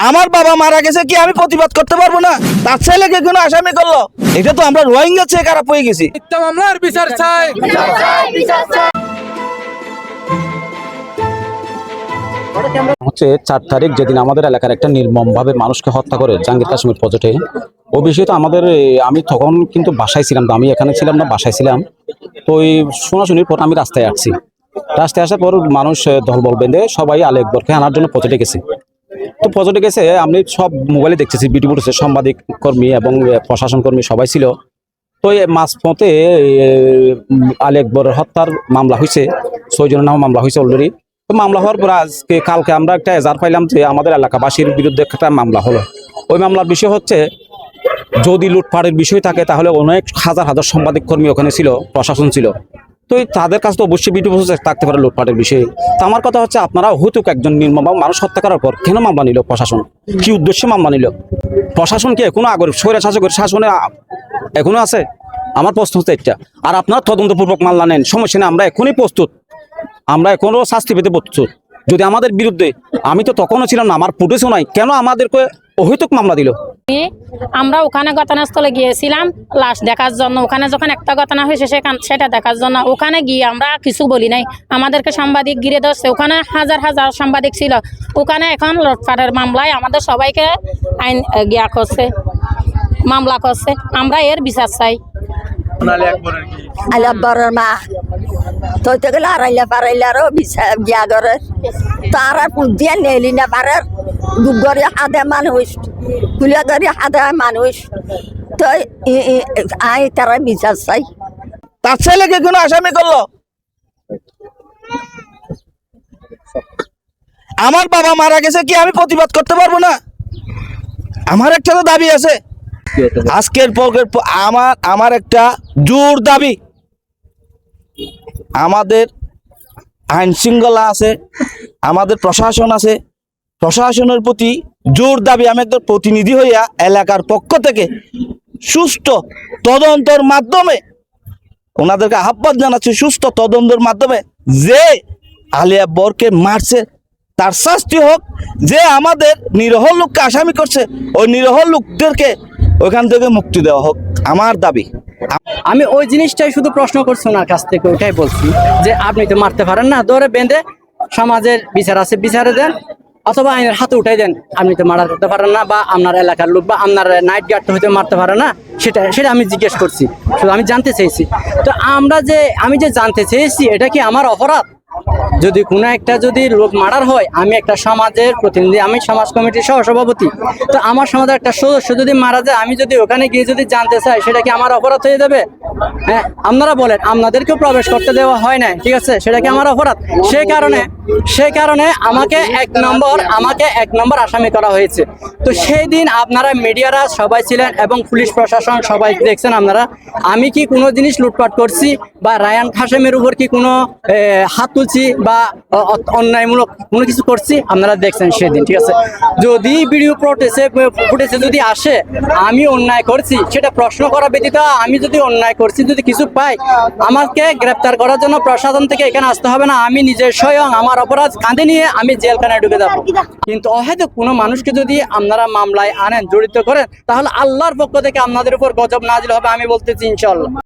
আমার বাবা মারা গেছে কি আমি প্রতিবাদ করতে পারবো না? তার ছেলেকে কোনো আসামি করলো, এটা তো আমরা রোহিঙ্গা চেয়ে খারাপ হয়ে গেছি। মিথ্যা মামলার বিচার চাই। হচ্ছে 4 তারিখ যেদিন আমাদের এলাকার একটা নির্মমভাবে মানুষকে হত্যা করে জাহাঙ্গীর কাশ্মীর প্রজেক্টে, ও বিষয়ে তো আমাদের আমি তখন কিন্তু বাসায় ছিলাম, আমি এখানে ছিলাম না, বাসায় ছিলাম। তো ওই শোনাশুনির পর আমি রাস্তায় আসছি। রাস্তায় আসার পর মানুষ দলবল বেঁধে সবাই আলী আকবরকে আনার জন্য প্রজেক্টে গেছে। তো প্রজেক্টে গেছে, আমি সব মোবাইলে দেখতেছি, ভিডিও ফুটেছে, সাংবাদিক কর্মী এবং প্রশাসন কর্মী সবাই ছিল। তো এই মাঝপথে আলী আকবর হত্যার মামলা হয়েছে, 6 জনের নামে মামলা হয়েছে অলরেডি। তো মামলা হওয়ার পর আজকে কালকে আমরা একটা এজাহার পাইলাম যে আমাদের এলাকাবাসীর বিরুদ্ধে একটা মামলা হলো। ওই মামলার বিষয় হচ্ছে, যদি লুটপাটের বিষয় থাকে তাহলে অনেক হাজার হাজার সাংবাদিক কর্মী ওখানে ছিল, প্রশাসন ছিল। তো তাদের কাছে তো অবশ্যই ভিডিও প্রসেস থাকতে পারে লুটপাটের বিষয়ে। তো আমার কথা হচ্ছে, আপনারা হয়তো একজন নির্মম মানুষ হত্যা করার পর কেন মামলা নিল প্রশাসন? কি উদ্দেশ্যে মামলা নিল? প্রশাসন কি এখনো আগের স্বৈর শাসকের শাসনে এখনো আছে? আমার প্রশ্ন হচ্ছে এটা। আর আপনারা তদন্তপূর্বক মামলা নেন, সমস্যা নেই, আমরা এখনই প্রস্তুত, আমরা এখনো শাস্তি পেতে প্রস্তুত। যদি আমাদের বিরুদ্ধে, আমি তো তখনও ছিলাম না, আমার ফুটেজও নাই, কেন আমাদেরকে অহেতুক মামলা দিল? আমরা ওখানে ঘটনাস্থলে গিয়েছিলাম লাশ দেখার জন্য। ওখানে যখন একটা ঘটনা হয়েছে সেটা দেখার জন্য ওখানে গিয়ে আমরা কিছু বলি নাই, আমাদেরকে সাংবাদিক ঘিরে ধরছে। ওখানে হাজার হাজার সাংবাদিক ছিল। ওখানে এখন লুটপাটের মামলায় আমাদের সবাইকে আইন গিয়া করছে, মামলা করছে। আমরা এর বিচার চাই। আলী আকবরের মা তৈতে গেলে আড়াইলে পারাইলে আরো গিয়া করে তারা পুজিয়া নেলি না পারে। দুগরি হাতে মানুষ, কুলিয়াগরি হাতে মানুষ, তো আই তারা বিচার চাই। তার ছেলেকে কোনো আসামি করলো, আমার বাবা মারা গেছে কি আমি প্রতিবাদ করতে পারবো না? আমার একটা তো দাবি আছে আজকের পর। আমার একটা জোর দাবি, আমাদের আইন শৃঙ্খলা আছে, আমাদের প্রশাসন আছে, প্রশাসনের প্রতি জোর দাবি। আমি একজন প্রতিনিধি হইয়া এলাকার পক্ষ থেকে সুষ্ঠু তদন্তের মাধ্যমে ওনাদেরকে আহ্বান জানাচ্ছি, সুষ্ঠু তদন্তের মাধ্যমে যে আলী আকবরকে মারছে তার শাস্তি হোক, যে আমাদের নিরহ লোককে আসামি করছে ওই নিরহ লোকদেরকে ওইখান থেকে মুক্তি দেওয়া হোক, আমার দাবি। আমি ওই জিনিসটাই শুধু প্রশ্ন করছি ওনার কাছ থেকে, ওইটাই বলছি যে আপনি তো মারতে পারেন না, ধরে বেঁধে সমাজের বিচার আছে বিচারে দেন, অথবা আইনের হাতে উঠাই দেন। আপনি তো মারা করতে পারেন না, বা আপনার এলাকার লোক বা আপনার নাইট গার্ড তো হয়তো মারতে পারে না, সেটা আমি জিজ্ঞেস করছি, শুধু আমি জানতে চেয়েছি। তো আমি যে জানতে চেয়েছি, এটা কি আমার অপরাধ? যদি কোনো একটা যদি লোক মার্ডার হয়, আমি একটা সমাজের প্রতিনিধি, আমি সমাজ কমিটির সহসভাপতি, তো আমার সমাজের একটা সদস্য যদি মারা যায়, আমি যদি ওখানে গিয়ে যদি জানতে চাই, সেটা কি আমার অপরাধ হয়ে যাবে? হ্যাঁ, আপনারা বলেন, আপনাদেরকেও প্রবেশ করতে দেওয়া হয় না, ঠিক আছে, সেটা কি আমার অপরাধ? সেই কারণে আমাকে এক নম্বর আসামি করা হয়েছে। তো সেই দিন আপনারা মিডিয়ারা সবাই ছিলেন এবং পুলিশ প্রশাসন সবাই দেখছেন আপনারা, আমি কি কোনো জিনিস লুটপাট করছি বা রায়ান খাসেমের উপর কি কোনো হাত তুলছি বা অন্যায়মূলক কোনো কিছু করছি, আপনারা দেখছেন সেদিন, ঠিক আছে। যদি ভিডিও ফুটেছে যদি আসে আমি অন্যায় করছি, সেটা প্রশ্ন করা ব্যতীত আমি যদি অন্যায় করছি যদি কিছু পাই, আমাকে গ্রেপ্তার করার জন্য প্রশাসন থেকে এখানে আসতে হবে না, আমি নিজের স্বয়ং আমার অপরাধ কাঁধে নিয়ে আমি জেলখানায় ঢুকে যাবো। কিন্তু হয়তো কোনো মানুষকে যদি আপনারা মামলায় আনেন, জড়িত করেন, তাহলে আল্লাহর পক্ষ থেকে আপনাদের উপর গজব নাজিল হবে, আমি বলতেছি ইনশাআল্লাহ।